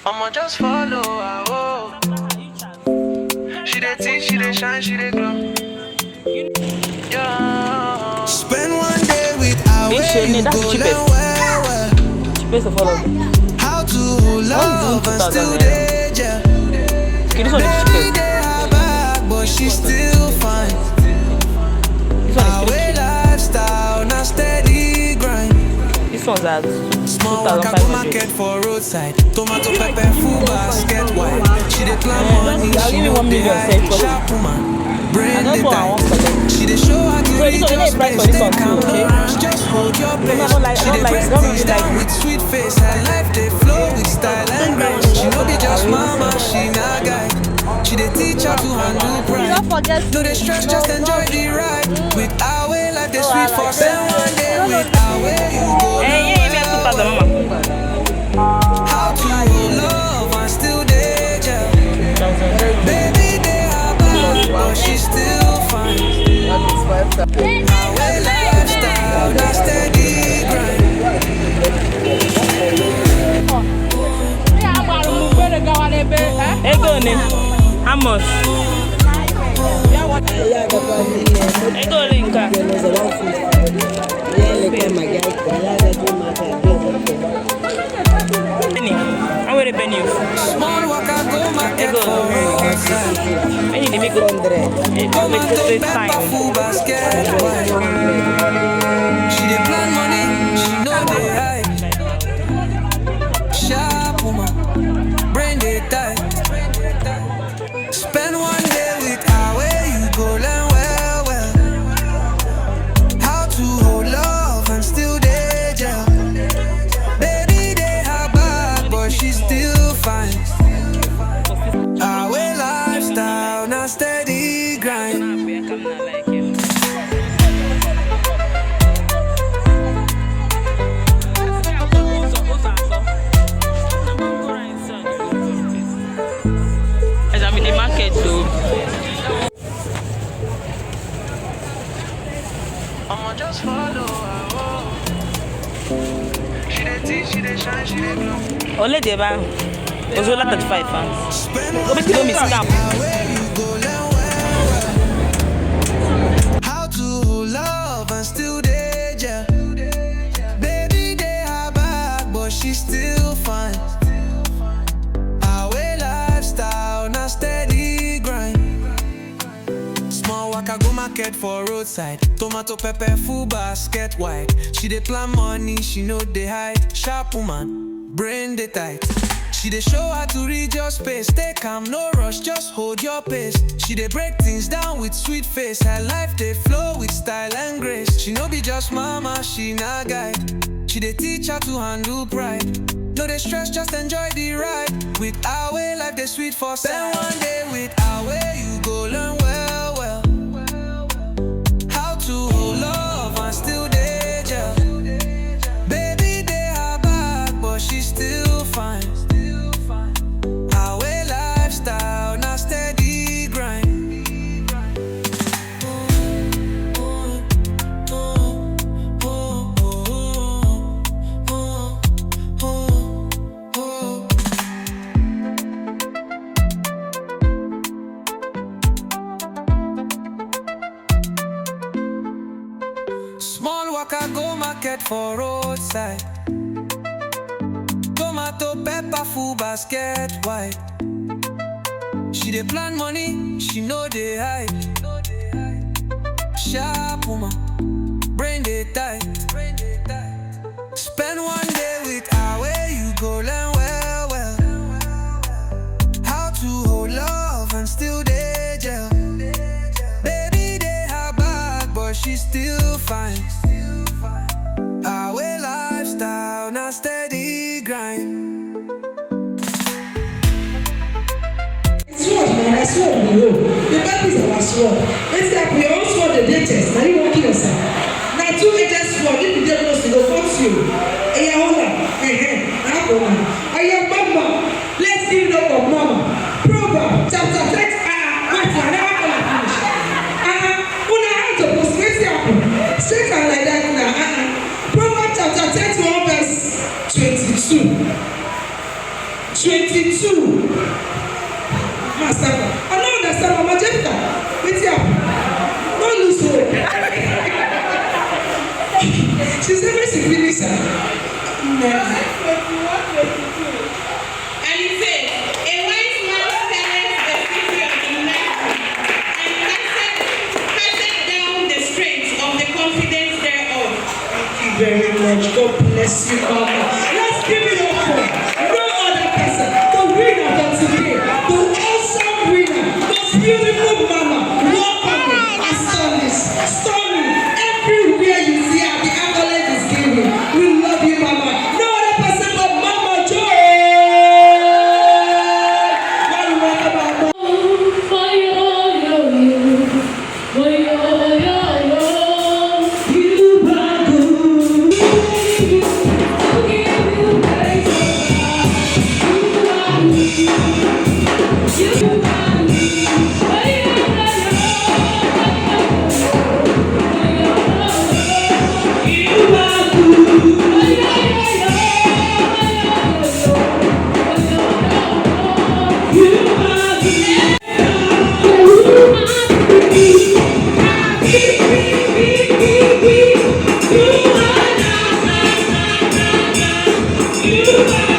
I'ma just follow her, oh. She dey teach, she dey shine, she dey glow. Yeah. Spend one day with her, where you go learn well. Cheapest of all of them. How to love and still danger. Okay, this one is cheapest. Back, but she's still fine. This one is Our lifestyle, not steady grind. This one's at Small walk, I go market for roadside. Tomato, pepper, full basket wide. She dey plan money, she know the high. Sharp woman, brain the tight. She dey show how to read your space. They come around, just hold your pace. She dey break things down with sweet face. Her life dey flow with style and grace. She no be just mama, she na guy. She dey teach her to handle pride. No dey stress, just enjoy the ride. With our way, life dey sweet for spend one day with our way you go. How to love and still danger. Baby, they are bad, but she's still fine. Our way lifestyle, not steady grind. Hey, go on. How much? Hey, go Linka. I'm with a penny. Small walk, I go market for roadside. I need to make it straight time. Full basket wide. She dey plan money, she know they hide. Sharp woman, brain dey tight. Spend one day with her, where you go learn well. How to hold love and still danger. Baby, they have back, but she's still fine. Our way lifestyle, not steady grind. I'm in the market too. I'ma just follow her, oh. She dey teach, she dey shine, she dey glow. Only the bank. It's all 35 pounds. Go make you miss scam. How to love and still danger. Baby, they are back, but she's still fine. Our way lifestyle, not steady grind. Small walk, I go market for roadside. Tomato, pepper, full basket wide. She dey plan money, she know they hide. Sharp woman, brain dey tight. She dey show how to read your space. Stay calm, no rush, just hold your pace. She dey break things down with sweet face. Her life dey flow with style and grace. She no be just mama, she na guide. She dey teach her to handle pride. No dey stress, just enjoy the ride. With our way, life dey sweet for spend one day with our way, you go learn well. How to love and still danger. Baby, they are back, but she's still fine. Our way lifestyle, not steady grind. Small walk, I go market for roadside. Tomato, pepper, full basket wide. She dey plan money, she know they hide. Sharp woman, brain dey tight. Spend one day with her, where you go learn well. How to hold love and still danger. Baby, they have back, but she's still fine. Our way lifestyle, not steady grind. Sword, man, I swear on the road. The Bible is our sword. Let's say we all sword the latest. Now you walking yourself. Now two latest sword. If the devil knows to go force you. Hey, hold on. Hey, mama. Let's give it up of mama. Proverbs chapter 30. Wait, I never gonna finish. Una have to post. Let's happen. Straight and like that now. Proverbs chapter 31 verse 22. 22. Master, I don't understand Mama Jessica. Wait here. Don't lose hope. She said when she finish her. And it says, a wise man telleth the secret of the night, and casteth down the strength of the confidence thereof. Thank you very much. God bless you, Mama. Let's give it up for no other person. The winner for today. The awesome winner. The beautiful Mama. Welcome. Astonished. Stunning. Everywhere you see her, the accolade is given. We love you, Mama. No other person but Mama Joy. What do you want about Mama? You